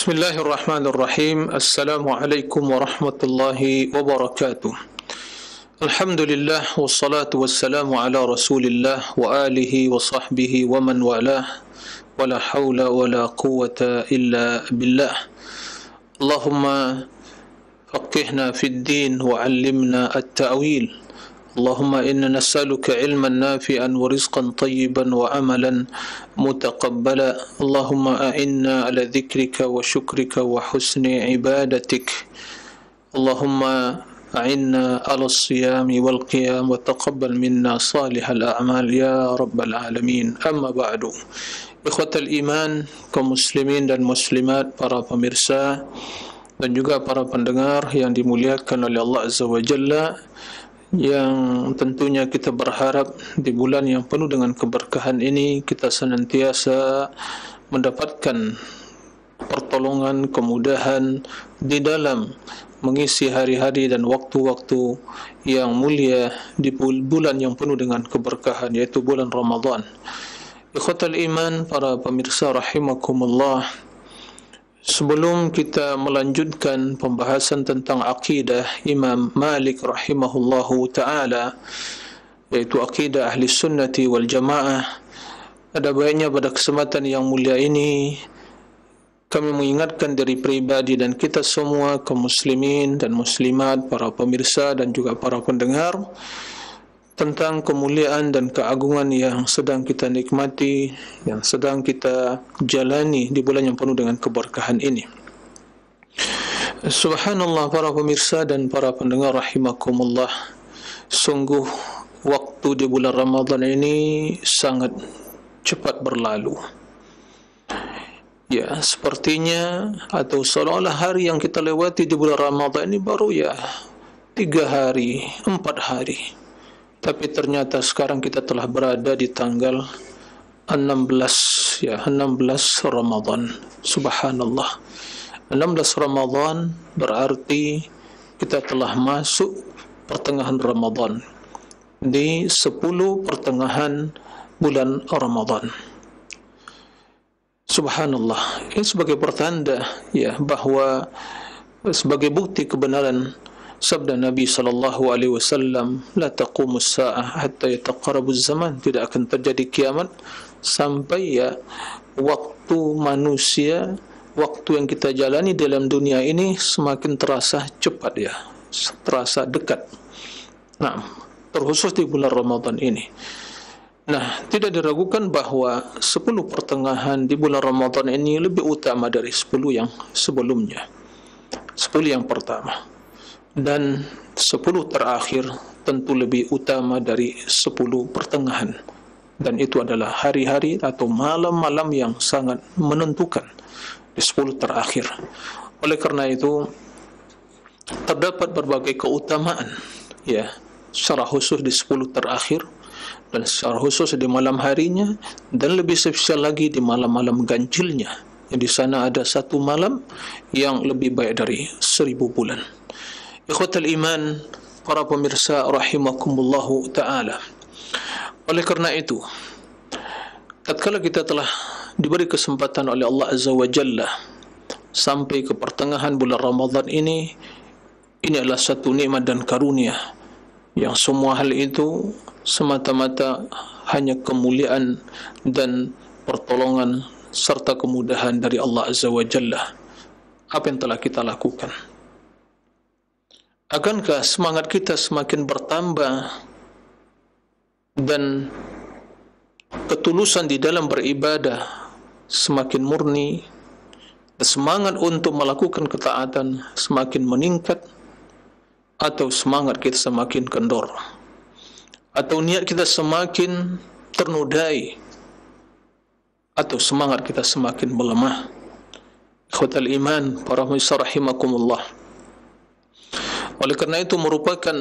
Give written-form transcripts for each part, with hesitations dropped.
Bismillahirrahmanirrahim. Assalamualaikum warahmatullahi wabarakatuh. Alhamdulillah wassalatu wassalamu ala Rasulillah wa alihi wa sahbihi wa man walah. Wala hawla wala quwwata illa billah. Allahumma faqihna fid din wa 'allimna at-ta'wil. اللهم إنا نسألك علما نافعا ورزقا طيبا وعملا متقبلا اللهم أعنا على ذكرك وشكرك وحسن عبادتك اللهم أعنا على الصيام والقيام وتقبل منا صالح الأعمال يا رب العالمين أما بعد إخوة الإيمان kaum muslimin dan muslimat, para pemirsa dan juga para pendengar yang dimuliakan oleh Allah Azza wa Jalla, yang tentunya kita berharap di bulan yang penuh dengan keberkahan ini kita senantiasa mendapatkan pertolongan, kemudahan di dalam mengisi hari-hari dan waktu-waktu yang mulia di bulan yang penuh dengan keberkahan, yaitu bulan Ramadan. Ikhwatal iman, para pemirsa rahimakumullah, sebelum kita melanjutkan pembahasan tentang akidah Imam Malik rahimahullahu ta'ala, yaitu akidah ahli sunnati wal jamaah, ada baiknya pada kesempatan yang mulia ini kami mengingatkan diri pribadi dan kita semua kaum muslimin dan muslimat, para pemirsa dan juga para pendengar, tentang kemuliaan dan keagungan yang sedang kita nikmati, yang sedang kita jalani di bulan yang penuh dengan keberkahan ini. Subhanallah, para pemirsa dan para pendengar rahimakumullah, sungguh waktu di bulan Ramadan ini sangat cepat berlalu. Ya, sepertinya atau seolah-olah hari yang kita lewati di bulan Ramadan ini baru 3 hari, 4 hari. Tapi ternyata sekarang kita telah berada di tanggal 16 Ramadan. Subhanallah. 16 Ramadan berarti kita telah masuk pertengahan Ramadan. Di 10 pertengahan bulan Ramadan. Subhanallah. Ini sebagai pertanda bahwa sebagai bukti kebenaran sabda Nabi SAW, la taqumus sa'ah hatta yataqarabuz zaman, tidak akan terjadi kiamat sampai waktu manusia, waktu yang kita jalani dalam dunia ini semakin terasa cepat, terasa dekat. Nah, terkhusus di bulan Ramadan ini. Nah, tidak diragukan bahwa 10 pertengahan di bulan Ramadan ini lebih utama dari 10 yang sebelumnya. 10 yang pertama. Dan 10 terakhir tentu lebih utama dari 10 pertengahan, dan itu adalah hari-hari atau malam-malam yang sangat menentukan di 10 terakhir. Oleh karena itu terdapat berbagai keutamaan secara khusus di 10 terakhir dan secara khusus di malam harinya, dan lebih spesial lagi di malam-malam ganjilnya. Di sana ada satu malam yang lebih baik dari 1000 bulan. Ikhwatal iman, para pemirsa rahimakumullahu ta'ala, oleh karena itu, tatkala kita telah diberi kesempatan oleh Allah Azza wa Jalla sampai ke pertengahan bulan Ramadan ini adalah satu nikmat dan karunia yang semua hal itu semata-mata hanya kemuliaan dan pertolongan serta kemudahan dari Allah Azza wa Jalla. Apa yang telah kita lakukan? Akankah semangat kita semakin bertambah dan ketulusan di dalam beribadah semakin murni, dan semangat untuk melakukan ketaatan semakin meningkat, atau semangat kita semakin kendor, atau niat kita semakin ternodai, atau semangat kita semakin melemah? Ikhwatal iman, para pemirsa rahimakumullah, oleh karena itu merupakan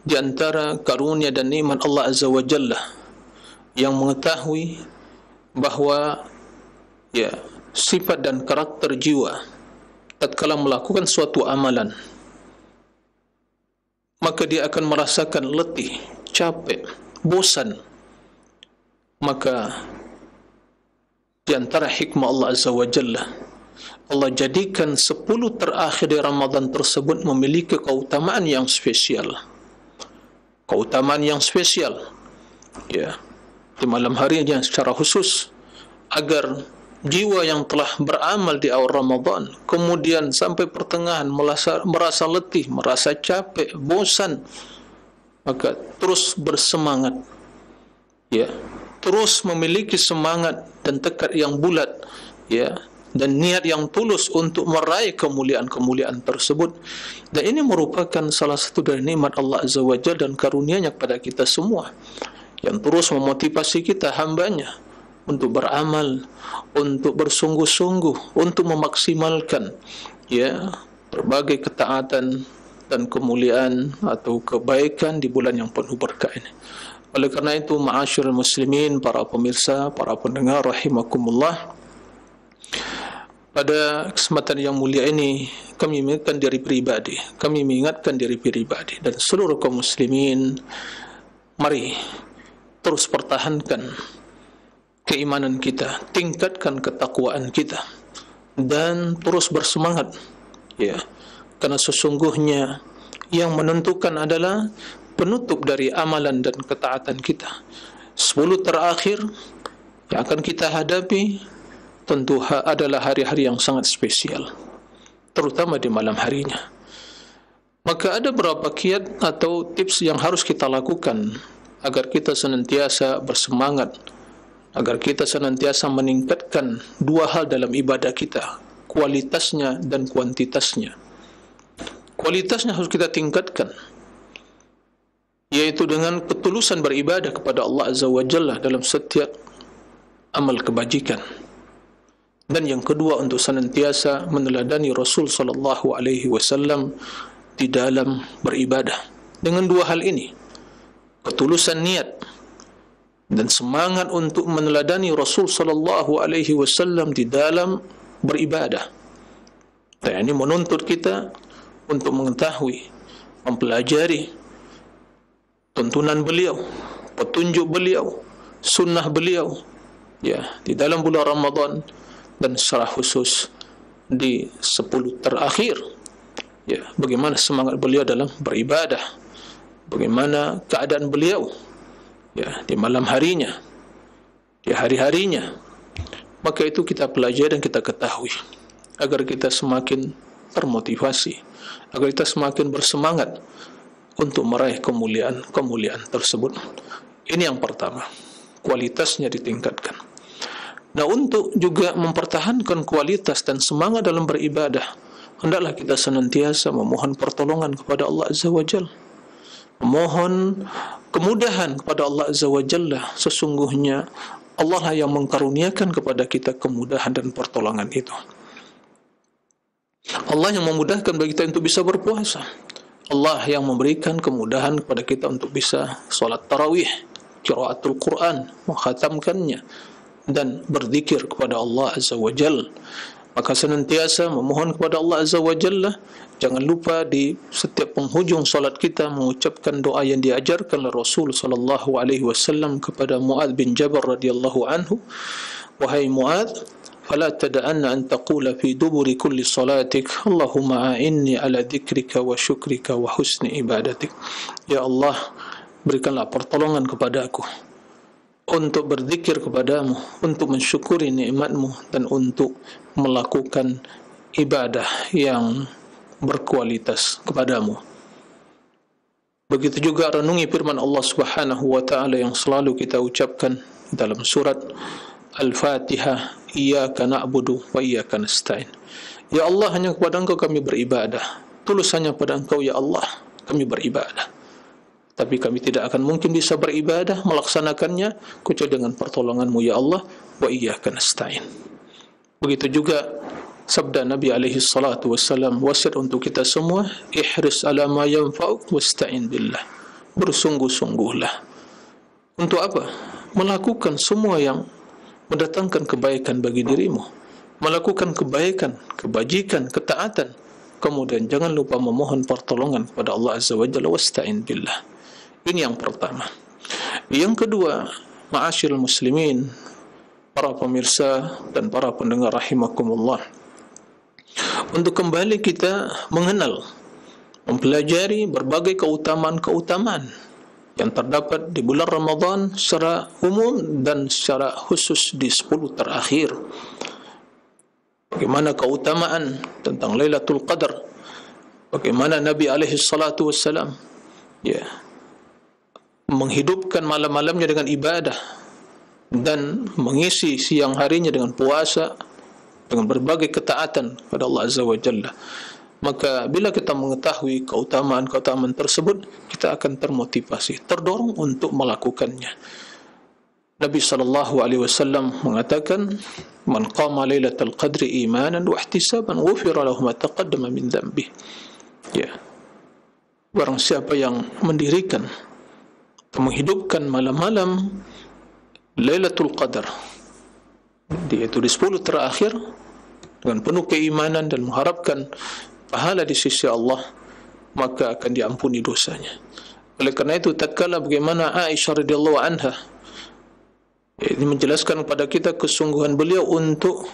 di antara karunia dan nikmat Allah Azza wa Jalla yang mengetahui bahwa sifat dan karakter jiwa tatkala melakukan suatu amalan, maka dia akan merasakan letih, capek, bosan. Maka di antara hikmah Allah Azza wa Jalla Allah jadikan 10 terakhir di Ramadan tersebut memiliki keutamaan yang spesial. Keutamaan yang spesial. Ya, di malam harinya secara khusus, agar jiwa yang telah beramal di awal Ramadan kemudian sampai pertengahan merasa letih, merasa capek, bosan, maka terus bersemangat, ya, terus memiliki semangat dan tekad yang bulat, ya, dan niat yang tulus untuk meraih kemuliaan-kemuliaan tersebut. Dan ini merupakan salah satu dari nikmat Allah Azza wa Jalla dan karunia-Nya kepada kita semua, yang terus memotivasi kita hambanya untuk beramal, untuk bersungguh-sungguh, untuk memaksimalkan, ya, berbagai ketaatan dan kemuliaan atau kebaikan di bulan yang penuh berkah ini. Oleh karena itu, ma'asyiral muslimin, para pemirsa, para pendengar rahimakumullah, pada kesempatan yang mulia ini kami mengingatkan diri pribadi dan seluruh kaum muslimin, mari terus pertahankan keimanan kita, tingkatkan ketakwaan kita, dan terus bersemangat, ya, karena sesungguhnya yang menentukan adalah penutup dari amalan dan ketaatan kita. 10 terakhir yang akan kita hadapi tentu adalah hari-hari yang sangat spesial, terutama di malam harinya. Maka ada beberapa kiat atau tips yang harus kita lakukan agar kita senantiasa bersemangat, agar kita senantiasa meningkatkan dua hal dalam ibadah kita, kualitasnya dan kuantitasnya. Kualitasnya harus kita tingkatkan, yaitu dengan ketulusan beribadah kepada Allah Azza wa Jalla dalam setiap amal kebajikan. Dan yang kedua, untuk senantiasa meneladani Rasul sallallahu alaihi wasallam di dalam beribadah. Dengan dua hal ini, ketulusan niat dan semangat untuk meneladani Rasul sallallahu alaihi wasallam di dalam beribadah. Dan ini menuntut kita untuk mengetahui, mempelajari tuntunan beliau, petunjuk beliau, sunnah beliau, ya, di dalam bulan Ramadan dan secara khusus di 10 terakhir, ya, bagaimana semangat beliau dalam beribadah, bagaimana keadaan beliau, ya, di malam harinya, di hari-harinya. Maka itu kita pelajari dan kita ketahui agar kita semakin termotivasi, agar kita semakin bersemangat untuk meraih kemuliaan tersebut. Ini yang pertama, kualitasnya ditingkatkan. Nah, untuk juga mempertahankan kualitas dan semangat dalam beribadah, hendaklah kita senantiasa memohon pertolongan kepada Allah Azza wa Jalla, memohon kemudahan kepada Allah Azza wa Jalla. Sesungguhnya Allah lah yang mengkaruniakan kepada kita kemudahan dan pertolongan itu. Allah yang memudahkan bagi kita untuk bisa berpuasa. Allah yang memberikan kemudahan kepada kita untuk bisa salat tarawih, qiraatul Quran, mengkhatamkannya, dan berzikir kepada Allah Azza wa Jalla. Maka senantiasa memohon kepada Allah Azza wa Jalla. Jangan lupa di setiap penghujung salat kita mengucapkan doa yang diajarkan oleh Rasul sallallahu alaihi wasallam kepada Muadz bin Jabal radhiyallahu anhu. Wahai Muadz, fala tad'anna an taqula fi duburi kulli salatik Allahumma a'inni ala dzikrika wa syukrika wa husni ibadatik. Ya Allah, berikanlah pertolongan kepadaku untuk berzikir kepadamu, untuk mensyukuri nikmatmu, dan untuk melakukan ibadah yang berkualitas kepadamu. Begitu juga renungi firman Allah Subhanahu wa ta'ala yang selalu kita ucapkan dalam surat Al-Fatihah, Iyyaka na'budu wa iyyaka nasta'in. Ya Allah, hanya kepada Engkau kami beribadah, tulus hanya pada Engkau ya Allah kami beribadah. Tapi kami tidak akan mungkin bisa beribadah, melaksanakannya, kecuali dengan pertolongan-Mu ya Allah, wa iyyaka nasta'in. Begitu juga sabda Nabi alaihi salatu wassalam, wasiat untuk kita semua, ihris ala ma yanfa'uk wasta'in billah. Bersungguh-sungguhlah. Untuk apa? Melakukan semua yang mendatangkan kebaikan bagi dirimu, melakukan kebaikan, kebajikan, ketaatan. Kemudian jangan lupa memohon pertolongan kepada Allah Azza wa Jalla, wasta'in billah. Ini yang pertama. Yang kedua, ma'asyiral muslimin, para pemirsa dan para pendengar rahimakumullah, untuk kembali kita mengenal, mempelajari berbagai keutamaan-keutamaan yang terdapat di bulan Ramadan secara umum dan secara khusus di 10 terakhir. Bagaimana keutamaan tentang Lailatul Qadar, bagaimana Nabi alaihi salatu wassalam menghidupkan malam-malamnya dengan ibadah dan mengisi siang harinya dengan puasa, dengan berbagai ketaatan kepada Allah Azza wa Jalla. Maka bila kita mengetahui keutamaan-keutamaan tersebut, kita akan termotivasi, terdorong untuk melakukannya. Nabi SAW mengatakan, "Man qama lailatal qadri imanan wa ihtisaban ghufira lahu ma taqaddama min dhanbihi." Ya. Barang siapa yang mendirikan atau menghidupkan malam-malam Lailatul Qadar, yaitu di 10 terakhir, dengan penuh keimanan dan mengharapkan pahala di sisi Allah, maka akan diampuni dosanya. Oleh kerana itu, tatkala bagaimana Aisyah radhiyallahu anha ini menjelaskan kepada kita kesungguhan beliau untuk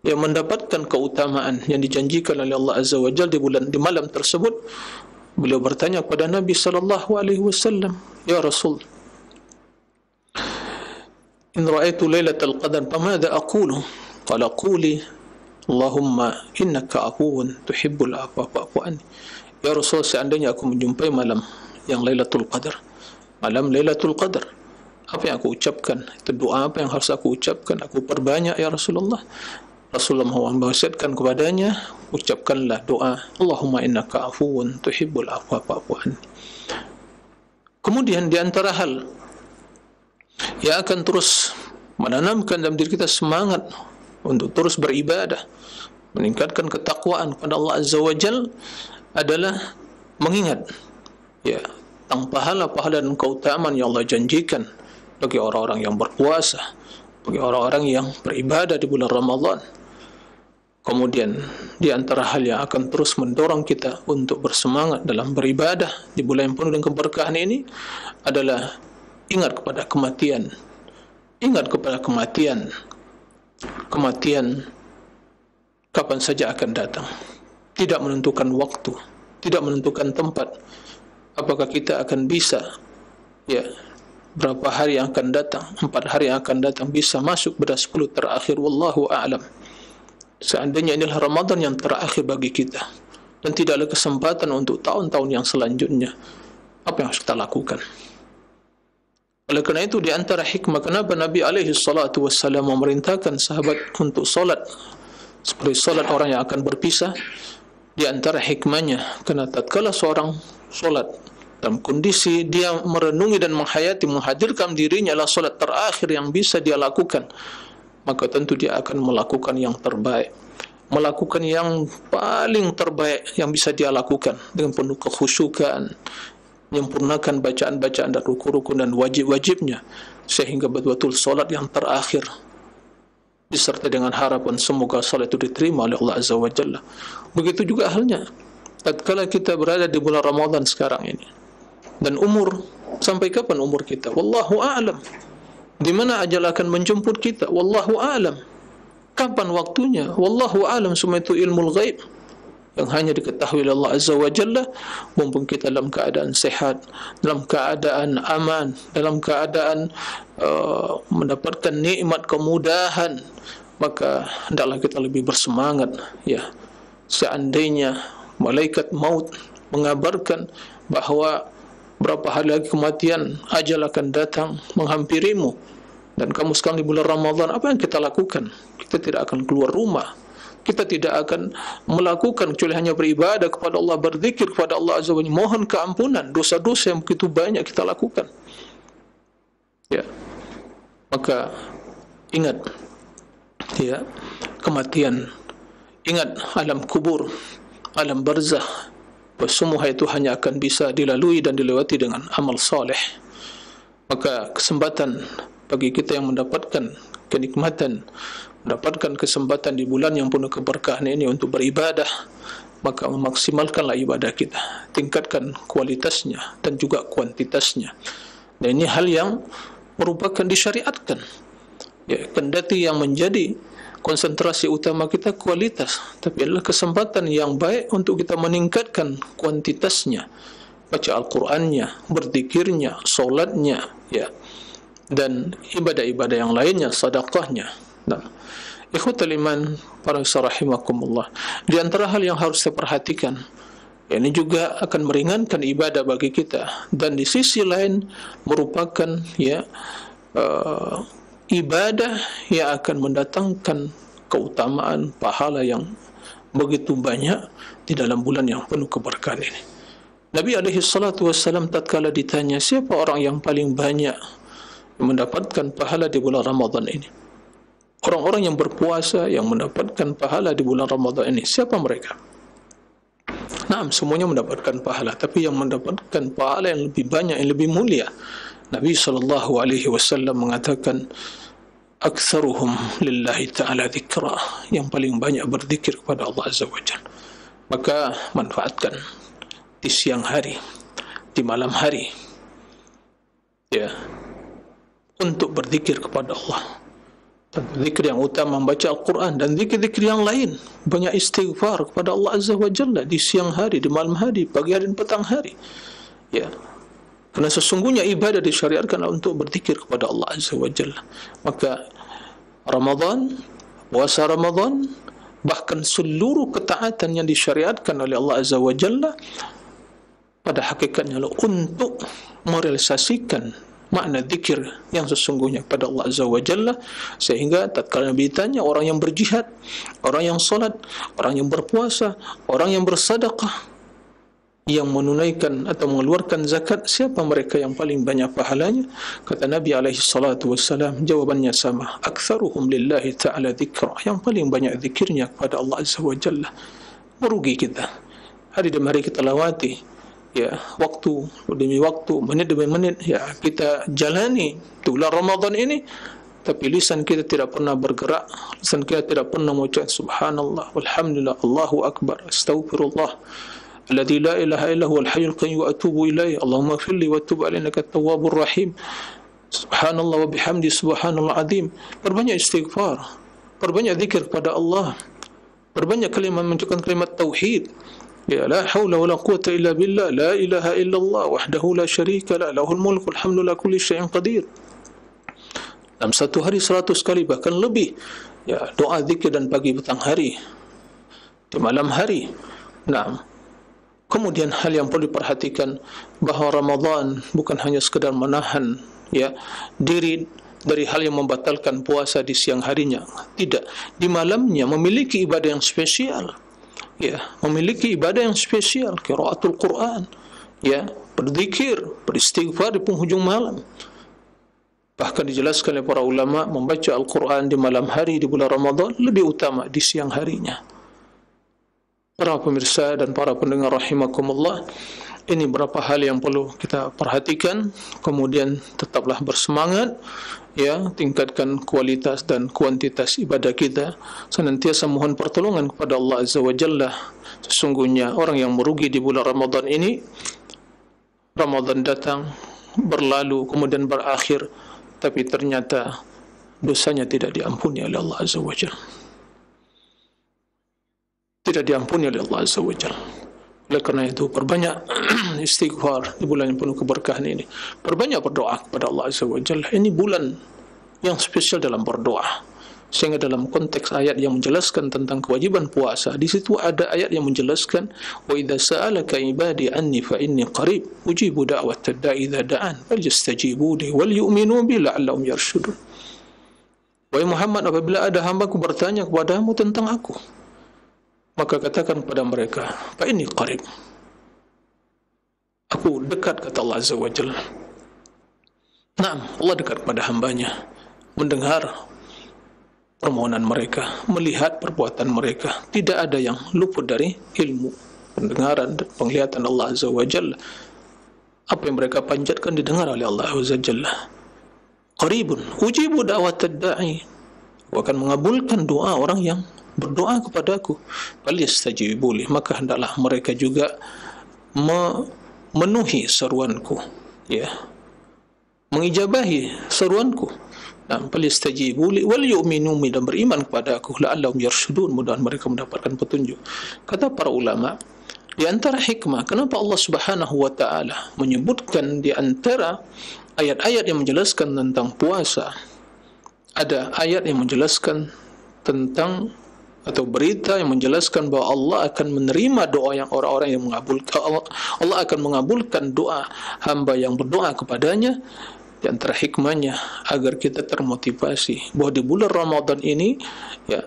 mendapatkan keutamaan yang dijanjikan oleh Allah Azza wa Jalla di malam tersebut. Beliau bertanya kepada Nabi sallallahu alaihi wasallam, "Ya Rasul, in ra'aitu lailatal qadar famadha aqulu?" Qala quli Allahumma innaka afuwun tuhibbul afwa fa'fu anni. Ya Rasul, seandainya aku menjumpai malam yang Lailatul Qadar, malam Lailatul Qadar, apa yang aku ucapkan? Itu doa apa yang harus aku ucapkan? Aku perbanyak ya Rasulullah. Rasulullah mewasiatkan kepadanya, ucapkanlah doa Allahumma innaka afuwun tuhibbul afwa fa'fu anni. Kemudian di antara hal yang akan terus menanamkan dalam diri kita semangat untuk terus beribadah, meningkatkan ketakwaan kepada Allah Azza wa Jal, adalah mengingat tentang pahala-pahala dan keutamaan yang Allah janjikan bagi orang-orang yang berpuasa, bagi orang-orang yang beribadah di bulan Ramadan. Kemudian di antara hal yang akan terus mendorong kita untuk bersemangat dalam beribadah di bulan yang penuh dengan keberkahan ini adalah ingat kepada kematian. Ingat kepada kematian. Kematian kapan saja akan datang, tidak menentukan waktu, tidak menentukan tempat. Apakah kita akan bisa berapa hari yang akan datang, 4 hari yang akan datang, bisa masuk pada 10 terakhir, wallahu a'lam. Seandainya inilah Ramadan yang terakhir bagi kita dan tidak ada kesempatan untuk tahun-tahun yang selanjutnya, apa yang harus kita lakukan? Oleh kerana itu, di antara hikmah kenapa Nabi alaihi salatu wassalam memerintahkan sahabat untuk solat seperti solat orang yang akan berpisah, di antara hikmahnya, kerana tatkala seorang solat dalam kondisi dia merenungi dan menghayati, menghadirkan dirinya adalah solat terakhir yang bisa dia lakukan, maka tentu dia akan melakukan yang terbaik, melakukan yang paling terbaik yang bisa dia lakukan dengan penuh kekhusyukan, menyempurnakan bacaan-bacaan dan rukun-rukun dan wajib-wajibnya, sehingga betul-betul solat yang terakhir disertai dengan harapan semoga solat itu diterima oleh Allah Azza wa Jalla. Begitu juga halnya tatkala kita berada di bulan Ramadan sekarang ini, dan umur, sampai kapan umur kita? Wallahu a'lam. Di mana ajal akan menjemput kita? Wallahu a'lam. Kapan waktunya? Wallahu a'lam. Semua itu ilmu ghaib yang hanya diketahui oleh Allah Azza wa Jalla. Mumpung kita dalam keadaan sehat, dalam keadaan aman, dalam keadaan mendapatkan nikmat kemudahan, maka hendaklah kita lebih bersemangat. Seandainya malaikat maut mengabarkan bahawa berapa hari lagi kematian, ajal akan datang menghampirimu, dan kamu sekarang di bulan Ramadan, apa yang kita lakukan? Kita tidak akan keluar rumah, kita tidak akan melakukan kecuali hanya beribadah kepada Allah, berzikir kepada Allah Azza wa Jalla, mohon keampunan dosa-dosa yang begitu banyak kita lakukan. Maka ingat kematian, ingat alam kubur, alam barzakh, semua itu hanya akan bisa dilalui dan dilewati dengan amal saleh. Maka kesempatan bagi kita yang mendapatkan kenikmatan, mendapatkan kesempatan di bulan yang penuh keberkahan ini untuk beribadah, maka memaksimalkanlah ibadah kita, tingkatkan kualitasnya dan juga kuantitasnya. Dan ini hal yang merupakan disyariatkan. Kendati yang menjadi konsentrasi utama kita kualitas, tapi adalah kesempatan yang baik untuk kita meningkatkan kuantitasnya, baca Al-Qur'annya, berzikirnya, solatnya, ya, dan ibadah-ibadah yang lainnya, sedekahnya. Nah, ikhwatul iman, para rahimakumullah, di antara hal yang harus kita perhatikan, ini juga akan meringankan ibadah bagi kita, dan di sisi lain merupakan, ya, ibadah yang akan mendatangkan keutamaan pahala yang begitu banyak di dalam bulan yang penuh keberkahan ini. Nabi alaihi salatu wassalam tatkala ditanya siapa orang yang paling banyak mendapatkan pahala di bulan Ramadan ini, orang-orang yang berpuasa yang mendapatkan pahala di bulan Ramadan ini, siapa mereka? Nah, semuanya mendapatkan pahala, tapi yang mendapatkan pahala yang lebih banyak, yang lebih mulia, Nabi SAW mengatakan, aktsaruhum lillahi ta'ala dzikra, yang paling banyak berzikir kepada Allah Azza wa Jalla. Maka manfaatkan di siang hari, di malam hari, ya, untuk berzikir kepada Allah. Dan zikir yang utama membaca Al-Quran, dan zikir-zikir yang lain, banyak istighfar kepada Allah Azza wa Jalla di siang hari, di malam hari, pagi hari dan petang hari, ya. Karena sesungguhnya ibadah disyariatkan untuk berzikir kepada Allah Azza wa Jalla. Maka Ramadan, puasa Ramadan, bahkan seluruh ketaatan yang disyariatkan oleh Allah Azza wa Jalla pada hakikatnya untuk merealisasikan makna zikir yang sesungguhnya kepada Allah Azza wa Jalla. Sehingga tatkala Nabi ditanya, orang yang berjihad, orang yang salat, orang yang berpuasa, orang yang bersedekah, yang menunaikan atau mengeluarkan zakat, siapa mereka yang paling banyak pahalanya? Kata Nabi alaihi salatu wassalam, jawabannya sama, aktsaruhum lillahi ta'ala dzikra, yang paling banyak zikirnya kepada Allah Azza wa Jalla. Merugi kita, hari demi hari kita lewati, ya, waktu demi waktu, menit demi menit, ya, kita jalani di bulan Ramadan ini, tapi lisan kita tidak pernah bergerak, lisan kita tidak pernah mengucapkan subhanallah, walhamdulillah, Allahu akbar, astaghfirullah alladzi la ilaha illa huwal hayyul qayyum wa atubu ilaih, Allahumma ighfirli wa tub alaina innaka at-tawwabur rahim, subhanallah wa bihamdi subhanallah azim. Perbanyak istighfar, perbanyak zikir kepada Allah, perbanyak kalimat mengucapkan kalimat tauhid, ya, la haula wala quwwata illa billah, la ilaha illallah wahdahu la syarika la, lahul mulku alhamdulillah kulli syai'in qadir. Dalam satu hari 100 kali, bahkan lebih, ya, doa zikir dan pagi petang hari, di malam hari. Nah, kemudian hal yang perlu diperhatikan, bahawa Ramadan bukan hanya sekadar menahan, ya, diri dari hal yang membatalkan puasa di siang harinya. Tidak, di malamnya memiliki ibadah yang spesial, ya, memiliki ibadah yang spesial, qiraatul Quran, ya, berzikir, beristighfar di penghujung malam. Bahkan dijelaskan oleh para ulama, membaca Al-Quran di malam hari di bulan Ramadan lebih utama di siang harinya. Para pemirsa dan para pendengar rahimakumullah, ini beberapa hal yang perlu kita perhatikan. Kemudian tetaplah bersemangat, ya, tingkatkan kualitas dan kuantitas ibadah kita, senantiasa mohon pertolongan kepada Allah Azza wa Jalla. Sesungguhnya orang yang merugi di bulan Ramadan ini, Ramadan datang, berlalu, kemudian berakhir, tapi ternyata dosanya tidak diampuni oleh Allah Azza wa Jalla. Tidak diampuni oleh Allah Azza wa Jalla. Oleh kerana itu, perbanyak istighfar di bulan yang penuh keberkahan ini. Perbanyak berdoa kepada Allah Azza wa Jalla. Ini bulan yang spesial dalam berdoa. Sehingga dalam konteks ayat yang menjelaskan tentang kewajiban puasa, di situ ada ayat yang menjelaskan, wa idza sa'alaka ibadi anni fa inni qarib ujibu da'watad da'i idza da'an falyastajibu li wal yu'minu bi la'allahum yarshudun. Wahai Muhammad, apabila ada hamba-Ku bertanya kepadamu tentang Aku, maka katakan kepada mereka, fa inni qarib, Aku dekat, kata Allah Azza wa Jalla. Naam, Allah dekat kepada hambanya, mendengar permohonan mereka, melihat perbuatan mereka. Tidak ada yang luput dari ilmu, pendengaran dan penglihatan Allah Azza wa Jalla. Apa yang mereka panjatkan didengar oleh Allah Azza wa Jalla. Qaribun ujibu da'watad da'i, Aku akan mengabulkan doa orang yang berdoa kepadaku. Falyastajibu li, maka hendaklah mereka juga memenuhi seruanku, ya, mengijabahi seruanku. Nah, falistajibu li wal yu'minu, dan beriman kepada aku la'allahum yarshudun, mudah-mudahan mereka mendapatkan petunjuk. Kata para ulama, di antara hikmah kenapa Allah Subhanahu wa taala menyebutkan di antara ayat-ayat yang menjelaskan tentang puasa, ada ayat yang menjelaskan tentang atau berita yang menjelaskan bahwa Allah akan menerima doa yang orang-orang yang mengabulkan, Allah akan mengabulkan doa hamba yang berdoa kepadanya. Di antara hikmahnya agar kita termotivasi bahwa di bulan Ramadan ini, ya,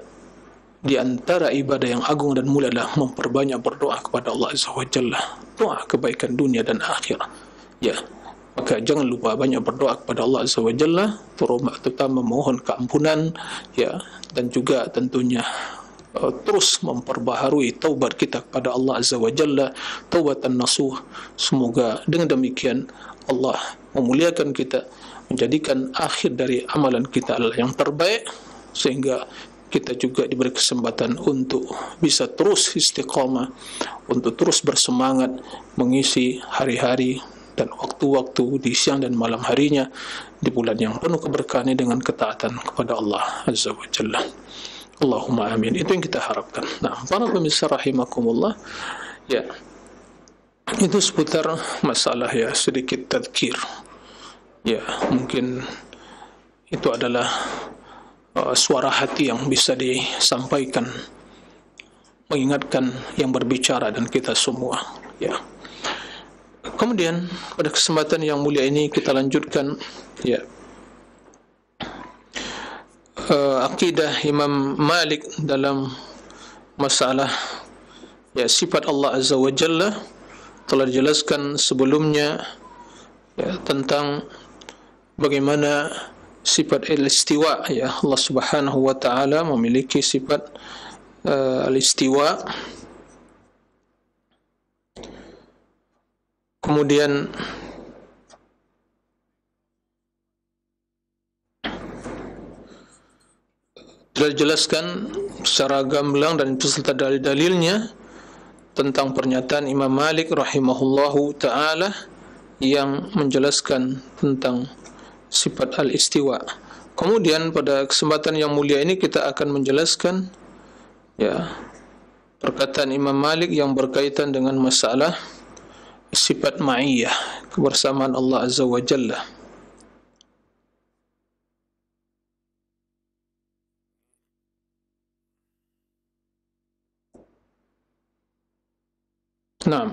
di antara ibadah yang agung dan mulia adalah memperbanyak berdoa kepada Allah Azza wa Jalla, doa kebaikan dunia dan akhirat. Ya, maka jangan lupa banyak berdoa kepada Allah Azza wa Jalla, terutama memohon keampunan, ya, dan juga tentunya terus memperbaharui taubat kita kepada Allah Azza wa Jalla, taubatan nasuh. Semoga dengan demikian Allah memuliakan kita, menjadikan akhir dari amalan kita adalah yang terbaik, sehingga kita juga diberi kesempatan untuk bisa terus istiqamah, untuk terus bersemangat mengisi hari-hari dan waktu-waktu di siang dan malam harinya di bulan yang penuh keberkahan dengan ketaatan kepada Allah Azza wa Jalla. Allahumma amin. Itu yang kita harapkan. Nah, para pemirsa rahimakumullah, ya, itu seputar masalah, ya, sedikit tadzkir. Ya, mungkin itu adalah suara hati yang bisa disampaikan, mengingatkan yang berbicara dan kita semua, ya. Kemudian pada kesempatan yang mulia ini kita lanjutkan, ya, akidah Imam Malik dalam masalah, ya, sifat Allah Azza wa Jalla. Telah dijelaskan sebelumnya, ya, tentang bagaimana sifat al-istiwa, ya, Allah Subhanahu wa taala memiliki sifat al-istiwa. Kemudian telah dijelaskan secara gamblang dan beserta dalil-dalilnya tentang pernyataan Imam Malik rahimahullahu ta'ala yang menjelaskan tentang sifat al-istiwa. Kemudian pada kesempatan yang mulia ini kita akan menjelaskan, ya, perkataan Imam Malik yang berkaitan dengan masalah sifat ma'iyah, kebersamaan Allah Azza wa Jalla. Nah,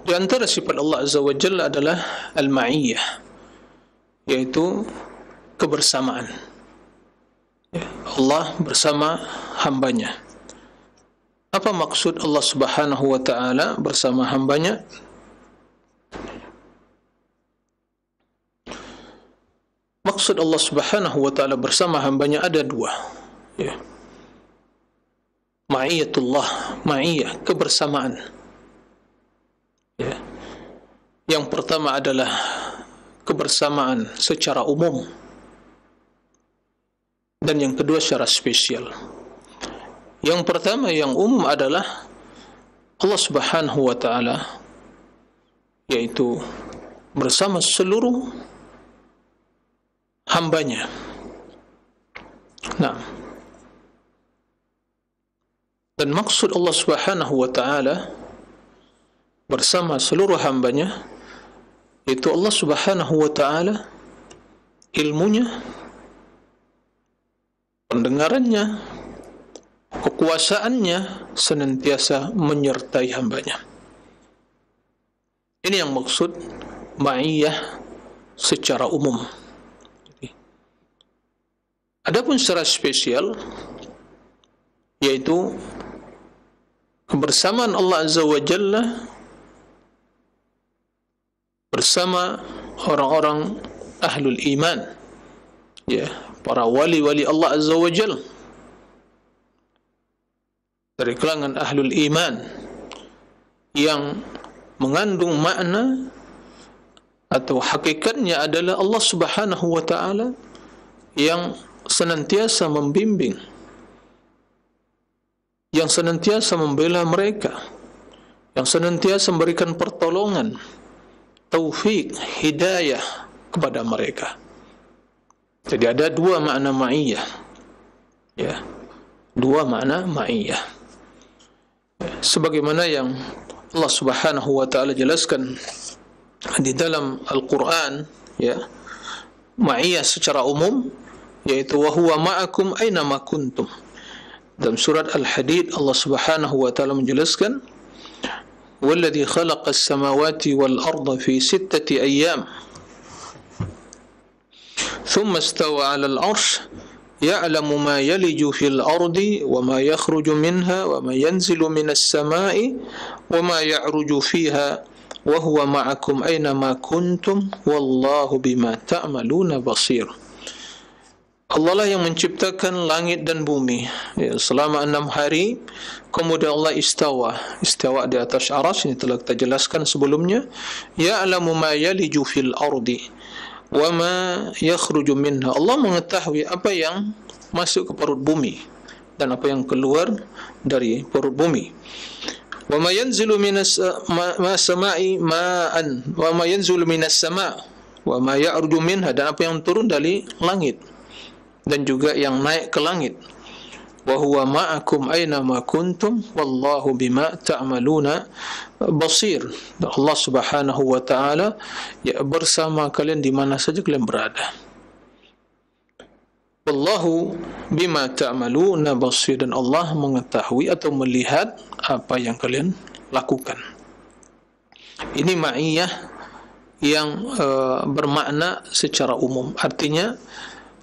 di antara sifat Allah Azza wa Jalla adalah al-ma'iyah, yaitu kebersamaan. Allah bersama hambanya. Apa maksud Allah Subhanahu wa ta'ala bersama hambanya? Maksud Allah Subhanahu wa ta'ala bersama hambanya ada dua, ya. Ma'iyatullah, ma'iyah, kebersamaan, ya. Yang pertama adalah kebersamaan secara umum, dan yang kedua secara spesial. Yang pertama, yang umum, adalah Allah Subhanahu wa ta'ala, yaitu bersama seluruh hambanya. Nah, dan maksud Allah Subhanahu wa ta'ala bersama seluruh hambanya, yaitu Allah Subhanahu wa ta'ala ilmunya, pendengarannya, kekuasaannya senantiasa menyertai hambanya. Ini yang maksud ma'iyah secara umum. Adapun secara spesial, yaitu kebersamaan Allah Azza wa Jalla bersama orang-orang ahlul iman, ya, para wali-wali Allah Azza wa Jalla dari kalangan ahlul iman, yang mengandung makna atau hakikatnya adalah Allah Subhanahu wa ta'ala yang senantiasa membimbing, yang senantiasa membela mereka, yang senantiasa memberikan pertolongan, taufik, hidayah kepada mereka. Jadi ada dua makna ma'iyah. Ya. Dua makna ma'iyah. Sebagaimana yang Allah Subhanahu wa taala jelaskan di dalam Al-Qur'an, ya. Ma'iyah secara umum yaitu wa huwa ma'akum aina ma kuntum. Dalam surat Al-Hadid Allah Subhanahu wa taala menjelaskan walladzi khalaqas samawati wal arda fi 6 ayyam thumma istawa 'alal 'arsy ya'lamu ma yaliju fil ardi wa ma yakhruju minha wa ma yanzilu minas sama'i wa ma ya'ruju fiha wa huwa ma'akum aina ma kuntum wallahu bima ta'maluna basir. Allah lah yang menciptakan langit dan bumi, ya, selama 6 hari. Kemudian Allah istawa di atas arsy, ini telah kita jelaskan sebelumnya. Ya'lamu ma yaliju fil ardi wa ma yakhruju minha. Allah mengetahui apa yang masuk ke perut bumi dan apa yang keluar dari perut bumi. Wa ma yanzilu minas sama'i ma'an wa ma yanzilu minas sama' wa ma ya'ruju minha, dan apa yang turun dari langit dan juga yang naik ke langit. Wa huwa ma'akum aina ma kuntum wallahu bima ta'maluna basir. Dan Allah Subhanahu wa taala ya bersama kalian di mana saja kalian berada. Wallahu bima ta'maluna basir, dan Allah mengetahui atau melihat apa yang kalian lakukan. Ini ma'iyah yang bermakna secara umum. Artinya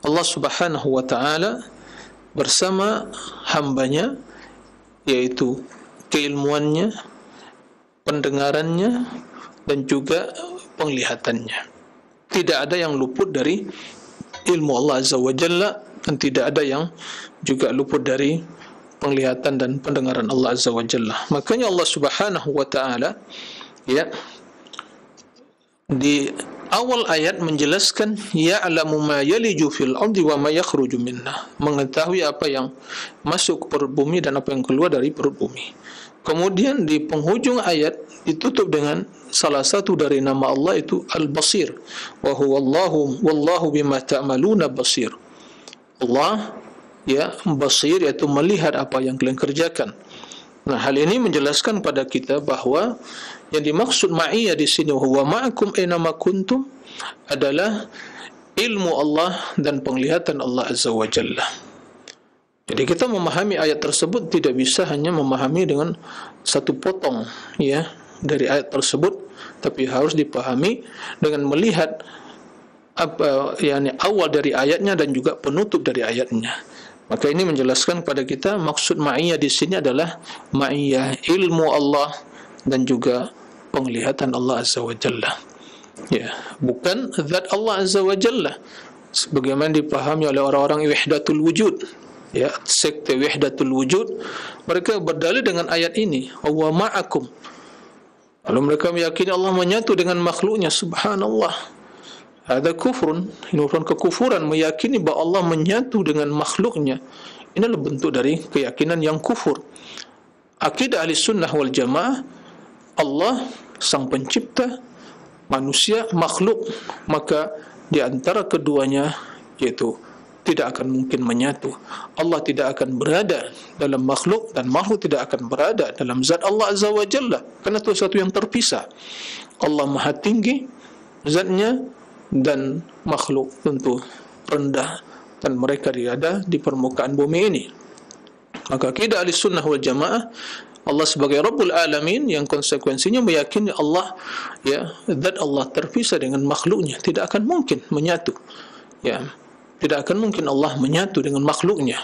Allah Subhanahu wa taala bersama hambanya, yaitu keilmuannya, pendengarannya, dan juga penglihatannya. Tidak ada yang luput dari ilmu Allah Azza wa Jalla, dan tidak ada yang juga luput dari penglihatan dan pendengaran Allah Azza wa Jalla. Makanya Allah Subhanahu wa taala ya di awal ayat menjelaskan ya'lamu ma yaliju fil ardi wa ma yakhruju minha, mengetahui apa yang masuk ke perut bumi dan apa yang keluar dari perut bumi. Kemudian di penghujung ayat ditutup dengan salah satu dari nama Allah, itu Al-Basir, wa huwallahu wallahu bima ta'maluna basir. Allah ya basir, yaitu melihat apa yang kalian kerjakan. Nah, hal ini menjelaskan pada kita bahwa yang dimaksud ma'iyah di sini huwa ma'akum aina ma kuntum adalah ilmu Allah dan penglihatan Allah Azza wa Jalla. Jadi kita memahami ayat tersebut tidak bisa hanya memahami dengan satu potong ya dari ayat tersebut, tapi harus dipahami dengan melihat apa yakni awal dari ayatnya dan juga penutup dari ayatnya. Maka ini menjelaskan kepada kita maksud ma'iyah di sini adalah ma'iyah ilmu Allah dan juga penglihatan Allah Azza wa Jalla. Ya, bukan zat Allah Azza wa Jalla sebagaimana dipahami oleh orang-orang wahdatul wujud. Ya, sekte wahdatul wujud, mereka berdalil dengan ayat ini, wa ma'akum. Lalu mereka meyakini Allah menyatu dengan makhluknya. Subhanallah. Ada kufrun, ini merupakan kekufuran, meyakini bahawa Allah menyatu dengan makhluknya. Ini adalah bentuk dari keyakinan yang kufur. Akidah ahli sunnah wal jamaah, Allah sang pencipta, manusia, makhluk, maka di antara keduanya yaitu tidak akan mungkin menyatu. Allah tidak akan berada dalam makhluk dan makhluk tidak akan berada dalam zat Allah Azza wa Jalla, karena itu sesuatu yang terpisah. Allah Maha Tinggi zatnya dan makhluk tentu rendah, dan mereka ada di permukaan bumi ini. Maka akidah ahli sunnah wal jamaah, Allah sebagai Rabbul Alamin, yang konsekuensinya meyakini Allah ya zat Allah terpisah dengan makhluknya, tidak akan mungkin menyatu. Ya, tidak akan mungkin Allah menyatu dengan makhluknya.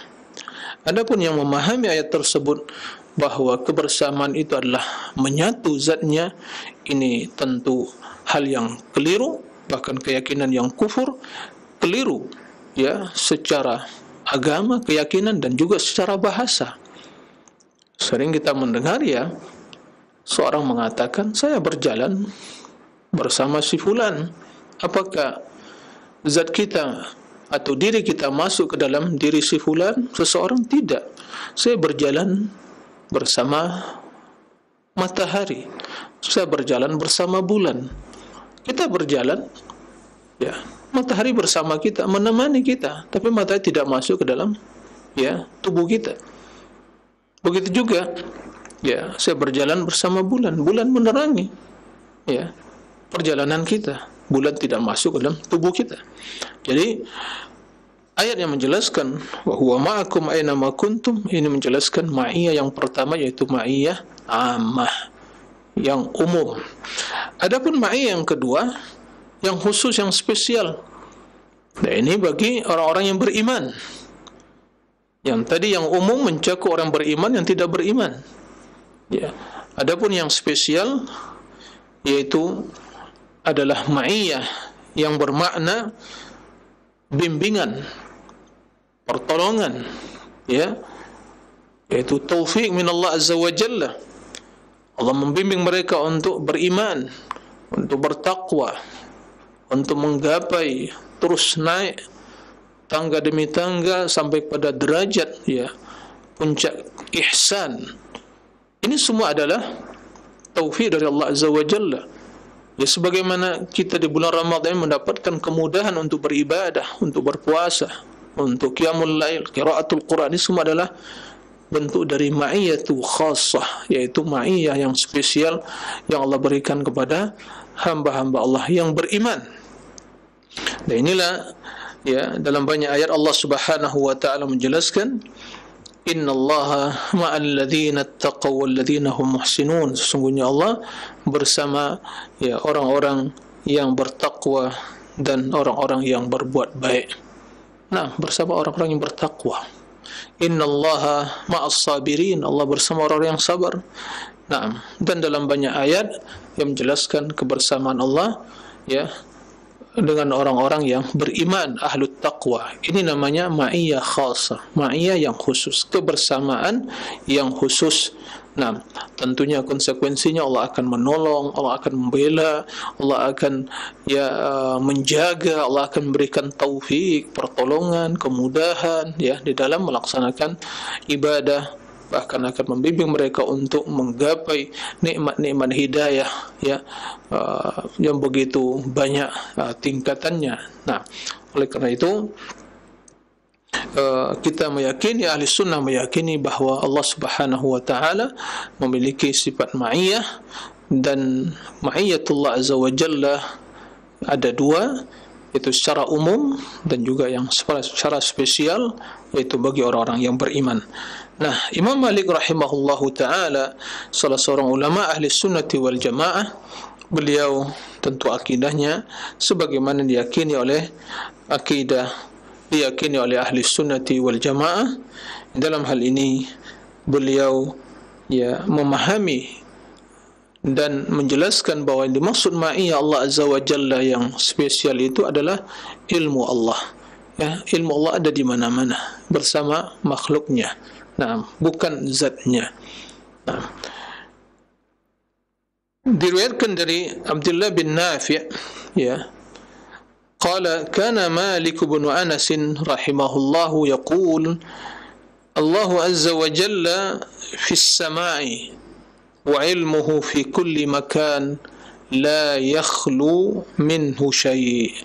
Adapun yang memahami ayat tersebut bahwa kebersamaan itu adalah menyatu zatnya, ini tentu hal yang keliru, bahkan keyakinan yang kufur, keliru ya secara agama, keyakinan, dan juga secara bahasa. Sering kita mendengar ya seorang mengatakan, saya berjalan bersama si fulan. Apakah zat kita atau diri kita masuk ke dalam diri si fulan? Seseorang tidak. Saya berjalan bersama matahari, saya berjalan bersama bulan. Kita berjalan ya Matahari bersama kita, menemani kita, tapi matahari tidak masuk ke dalam tubuh kita. Begitu juga saya berjalan bersama bulan, bulan menerangi perjalanan kita. Bulan tidak masuk ke dalam tubuh kita. Jadi ayat yang menjelaskan wa huwa ma'akum aina ma kuntum, ini menjelaskan ma'iyah yang pertama, yaitu ma'iyah ammah, yang umum. Adapun ma'iyah yang kedua, yang khusus, yang spesial. Nah, ini bagi orang-orang yang beriman. Yang tadi yang umum mencakup orang beriman, yang tidak beriman. Adapun yang spesial yaitu adalah ma'iyah yang bermakna bimbingan, pertolongan, yaitu taufik min Allah Azza wa Jalla. Allah membimbing mereka untuk beriman, untuk bertakwa, untuk menggapai, terus naik tangga demi tangga sampai pada derajat puncak ihsan. Ini semua adalah taufik dari Allah Azza wa Jalla. Sebagaimana kita di bulan Ramadan mendapatkan kemudahan untuk beribadah, untuk berpuasa, untuk qiyamul lail, qiraatul Quran, ini semua adalah bentuk dari ma'iyatu khassah, yaitu ma'iyah yang spesial yang Allah berikan kepada hamba-hamba Allah yang beriman. Dan inilah dalam banyak ayat Allah Subhanahu wa taala menjelaskan, innallaha ma'al ladzina taqaw wal ladzina hum muhsinun. Sesungguhnya Allah bersama orang-orang yang bertakwa dan orang-orang yang berbuat baik. Nah, bersama orang-orang yang bertakwa. Innallaha ma'as sabirin, Allah bersama orang yang sabar. Nah, dan dalam banyak ayat yang menjelaskan kebersamaan Allah dengan orang-orang yang beriman, ahlut taqwa. Ini namanya ma'iyah khasah, ma'iyah yang khusus, kebersamaan yang khusus. Nah, tentunya konsekuensinya Allah akan menolong, Allah akan membela, Allah akan menjaga, Allah akan memberikan taufik, pertolongan, kemudahan di dalam melaksanakan ibadah, bahkan akan membimbing mereka untuk menggapai nikmat-nikmat hidayah yang begitu banyak tingkatannya. Nah, oleh karena itu kita meyakini, ahli sunnah meyakini bahwa Allah Subhanahu wa taala memiliki sifat ma'iyah, dan ma'iyatullah Azza wa Jalla ada dua, yaitu secara umum dan juga yang secara spesial, yaitu bagi orang-orang yang beriman. Nah, Imam Malik rahimahullahu taala, salah seorang ulama ahli sunnati wal jamaah, beliau tentu akidahnya sebagaimana diyakini oleh ahli sunnati wal jamaah. Dalam hal ini beliau memahami dan menjelaskan bahwa yang dimaksud ma'iyah Allah Azza wa Jalla yang spesial itu adalah ilmu Allah. Ilmu Allah ada di mana-mana bersama makhluknya. Nah, bukan zatnya. Nah, diriwayatkan dari Abdullah bin Nafi' qala kana Malik bin Anas rahimahullahu yaqul Allah Azza wa Jalla fi as-sama'i wa ilmuhu fi kulli makan la yakhlu minhu shay'.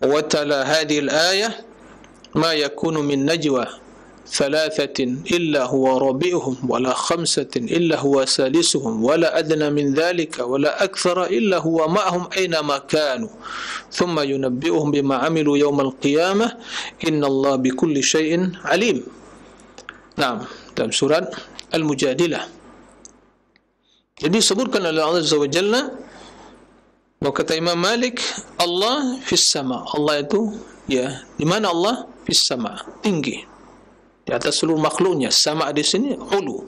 Wa tala hadhihi al-ayah ma yakunu min najwa ثلاثة إلا هو رابعهم ولا خمسة إلا هو سادسهم ولا أدنى من ذلك ولا أكثر إلا هو معهم أينما كانوا ثم ينبئهم بما عملوا يوم القيامة إن الله بكل شيء عليم. Nah, dalam surat Al-Mujadilah. Jadi sebutkan oleh Allah Azza wa Jalla, kata Imam Malik, Allah fis sama. Allah itu di mana Allah? Fis sama, tinggi, di atas seluruh makhluknya. Sama di sini ulu,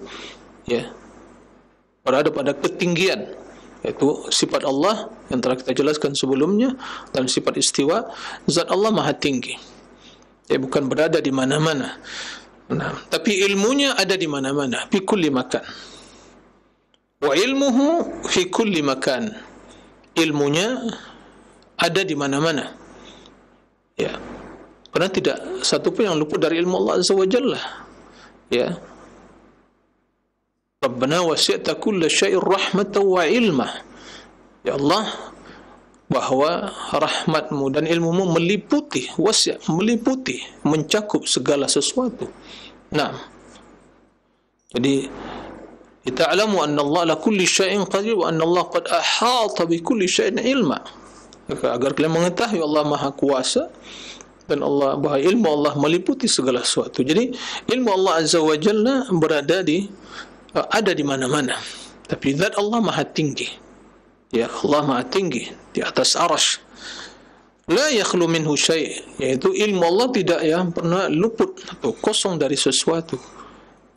berada pada ketinggian, yaitu sifat Allah yang telah kita jelaskan sebelumnya. Dalam sifat istiwa, zat Allah maha tinggi, bukan berada di mana-mana. Nah, tapi ilmunya ada di mana-mana, fi kulli makan. Wa ilmuhu fi kulli makan, ilmunya ada di mana-mana. Karena tidak satu pun yang luput dari ilmu Allah Azza wa Jalla. Rabbana wasi'ta kulla syai'in rahmatan wa ilma. Ya Allah, bahawa rahmatmu dan ilmumu meliputi, wasi', meliputi, mencakup segala sesuatu. Nah, jadi ta'lamu anna Allah ala kulli syai'in qadir wa anna Allah qad ahata bi kulli syai'in ilma. Agar kalian mengetahui Allah Maha Kuasa dan Allah bahwa ilmu Allah meliputi segala sesuatu. Jadi ilmu Allah Azza wa Jalla berada ada di mana-mana. Tapi zat Allah Maha tinggi. Ya, Allah Maha tinggi di atas arasy. La yakhlu minhu syai', yaitu ilmu Allah tidak pernah luput atau kosong dari sesuatu.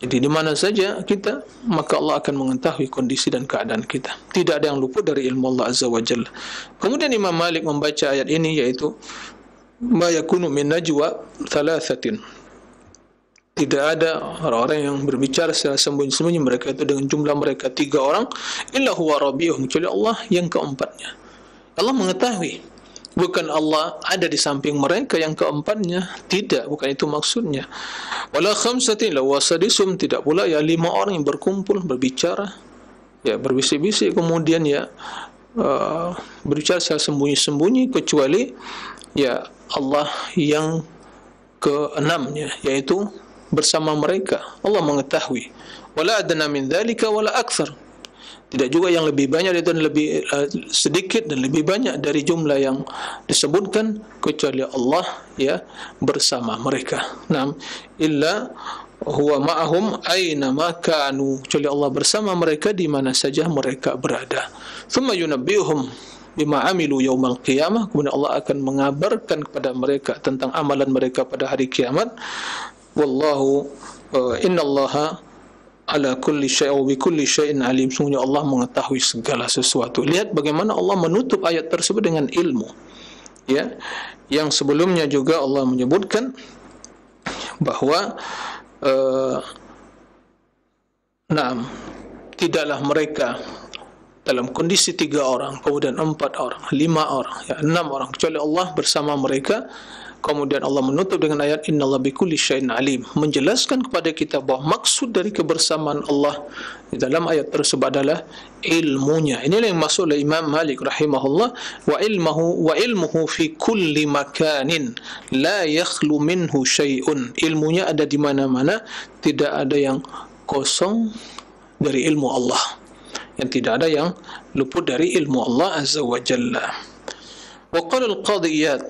Jadi di mana saja kita, maka Allah akan mengetahui kondisi dan keadaan kita. Tidak ada yang luput dari ilmu Allah Azza wa Jalla. Kemudian Imam Malik membaca ayat ini, yaitu ma yakunu min najwa thalathatin. Tidak ada orang-orang yang berbicara secara sembunyi-sembunyi, mereka itu dengan jumlah mereka 3 orang, illa huwa rabi'uhum, kecuali Allah yang keempatnya. Allah mengetahui. Bukan Allah ada di samping mereka yang keempatnya, tidak, bukan itu maksudnya. Wala khamsatin la wasadisum, tidak pula 5 orang yang berkumpul berbicara, berbisik-bisik, kemudian berbicara secara sembunyi-sembunyi, kecuali Allah yang keenamnya, yaitu bersama mereka. Allah mengetahui. Wala adna min dzalika wala aktsar. Tidak juga yang lebih banyak dan lebih sedikit dan lebih banyak dari jumlah yang disebutkan, kecuali Allah bersama mereka. Naam, illa huwa ma'ahum aina ma kanu, kecuali Allah bersama mereka di mana saja mereka berada. Thumma yunabbi'uhum bima amilu yaumal qiyamah, kemudian Allah akan mengabarkan kepada mereka tentang amalan mereka pada hari kiamat. Wallahu innallaha ala kulli syai'in wa bi kulli syai'in alim. Sungguhnya Allah mengetahui segala sesuatu. Lihat bagaimana Allah menutup ayat tersebut dengan ilmu. Yang sebelumnya juga Allah menyebutkan bahwa tidaklah mereka dalam kondisi 3 orang, kemudian 4 orang, 5 orang, 6 orang, kecuali Allah bersama mereka. Kemudian Allah menutup dengan ayat innallaha bikulli syai'in alim, menjelaskan kepada kita bahawa maksud dari kebersamaan Allah di dalam ayat tersebut adalah ilmunya. Inilah yang maksud oleh Imam Malik rahimahullah, wa ilmuhu fi kulli makanin la yakhlu minhu syai'un. Ilmunya ada di mana-mana, tidak ada yang kosong dari ilmu Allah, yang tidak ada yang luput dari ilmu Allah Azza wa Jalla. وقال القاضي إياد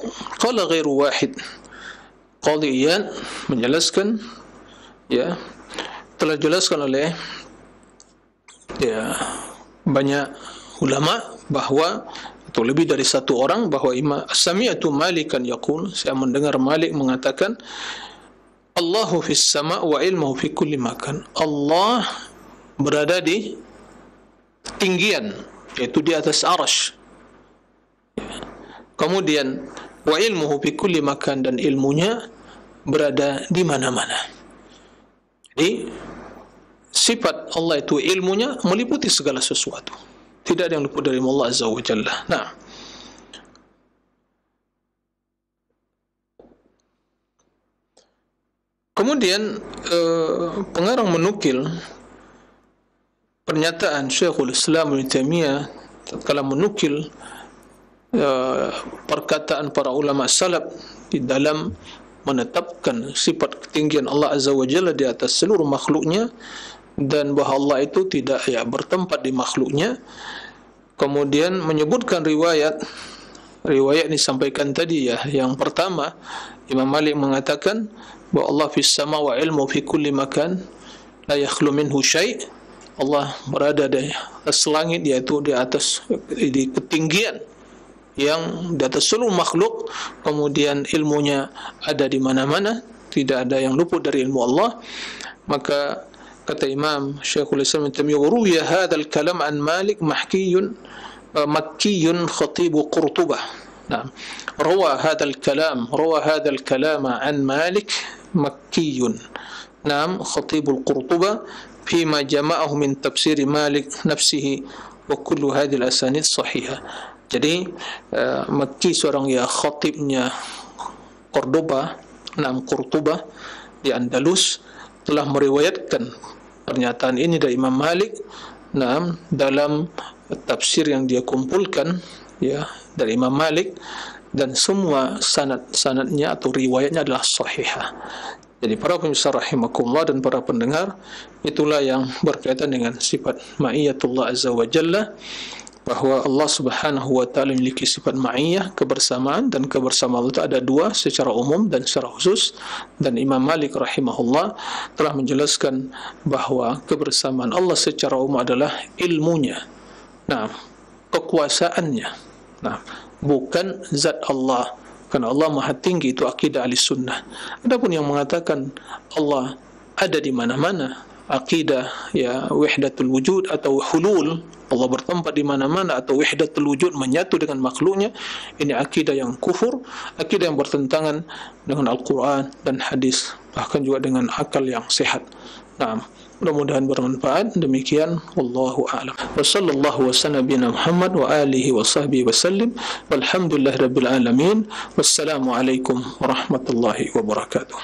قال غير واحد. Qadhi Iyad menjelaskan, telah jelaskan oleh banyak ulama bahwa, atau lebih dari 1 orang, bahwa sami'tu Malikan yaqul, saya mendengar Malik mengatakan, Allahu fis sama' wa ilmuhu fi kulli makan. Allah berada di ketinggian, yaitu di atas arasy. Kemudian wa ilmuhu fi kulli makan, dan ilmunya berada di mana-mana. Jadi sifat Allah itu ilmunya meliputi segala sesuatu. Tidak ada yang luput dari Allah Azza wa Jalla. Nah, kemudian pengarang menukil pernyataan Syekhul Islam Ibnu Taimiyah tatkala menukil perkataan para ulama salaf di dalam menetapkan sifat ketinggian Allah Azza wa Jalla di atas seluruh makhluknya, dan bahawa Allah itu tidak bertempat di makhluknya. Kemudian menyebutkan riwayat disampaikan tadi, yang pertama Imam Malik mengatakan bahawa Allah fis sama wa ilmu fi kulli makan la yakhlu minhu syai'. Allah berada di atas langit, yaitu di atas di ketinggian yang di atas seluruh makhluk, kemudian ilmunya ada di mana-mana, tidak ada yang luput dari ilmu Allah. Maka kata Imam Syekhul Islam Ibnu Taimiyah, ruwiya hadzal kalam an Malik makkiyun khatib Qurtubah. Nah, rawa hadzal kalam an Malik makkiyun, nam khatib Qurtubah fima jama'ahu min tafsir Malik nafsihi wa kullu hadhihi al-asanid sahihah. Jadi Makki, seorang khatibnya Qurtubah di Andalus, telah meriwayatkan pernyataan ini dari Imam Malik dalam tafsir yang dia kumpulkan dari Imam Malik, dan semua sanad-sanadnya atau riwayatnya adalah sahihah. Jadi para pemirsa rahimakumullah dan para pendengar, itulah yang berkaitan dengan sifat ma'iyatullah azza wa jalla, bahwa Allah subhanahu wa ta'ala memiliki sifat ma'iyah, kebersamaan, dan kebersamaan itu ada dua, secara umum dan secara khusus. Dan Imam Malik rahimahullah telah menjelaskan bahwa kebersamaan Allah secara umum adalah ilmunya, kekuasaannya, bukan zat Allah, karena Allah maha tinggi, itu akidah ahli sunnah. Adapun yang mengatakan Allah ada di mana-mana, akidah wahdatul wujud atau hulul, Allah bertempat di mana-mana, atau wahdatul wujud, menyatu dengan makhluknya, ini akidah yang kufur, akidah yang bertentangan dengan Al-Quran dan hadis, bahkan juga dengan akal yang sehat. Mudah-mudahan bermanfaat. Demikian, wallahu a'lam. Wa sallallahu wa sallam bina Muhammad wa alihi wa sahbihi wa sallim, walhamdulillahi rabbil alamin. Wassalamu alaikum warahmatullahi wabarakatuh.